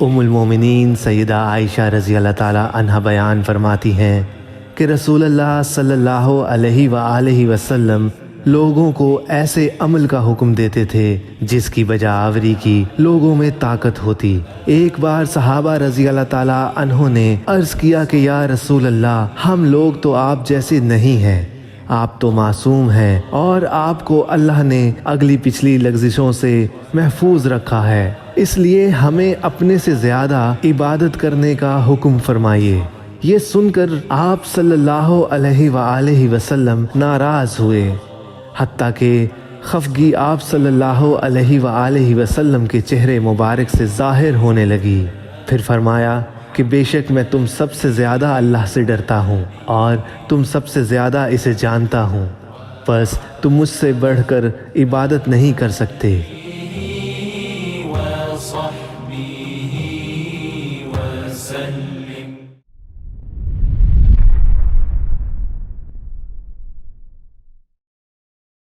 ام المومنین سیدہ عائشہ رضی اللہ تعالی عنہا بیان فرماتی ہیں کہ رسول اللہ صلی اللہ علیہ وآلہ وسلم لوگوں کو ایسے عمل کا حکم دیتے تھے جس کی بجا آوری کی لوگوں میں طاقت ہوتی۔ ایک بار صحابہ رضی اللہ تعالیٰ عنہ نے عرض کیا کہ یا رسول اللہ، ہم لوگ تو آپ جیسے نہیں ہیں، آپ تو معصوم ہیں اور آپ کو اللہ نے اگلی پچھلی لغزشوں سے محفوظ رکھا ہے، اس لیے ہمیں اپنے سے زیادہ عبادت کرنے کا حکم فرمائیے۔ یہ سن کر آپ صلی اللہ علیہ وآلہ وسلم ناراض ہوئے، حتیٰ کہ خفگی آپ صلی اللہ علیہ وآلہ وسلم کے چہرے مبارک سے ظاہر ہونے لگی۔ پھر فرمایا کہ بے شک میں تم سب سے زیادہ اللہ سے ڈرتا ہوں اور تم سب سے زیادہ اسے جانتا ہوں، بس تم مجھ سے بڑھ کر عبادت نہیں کر سکتے۔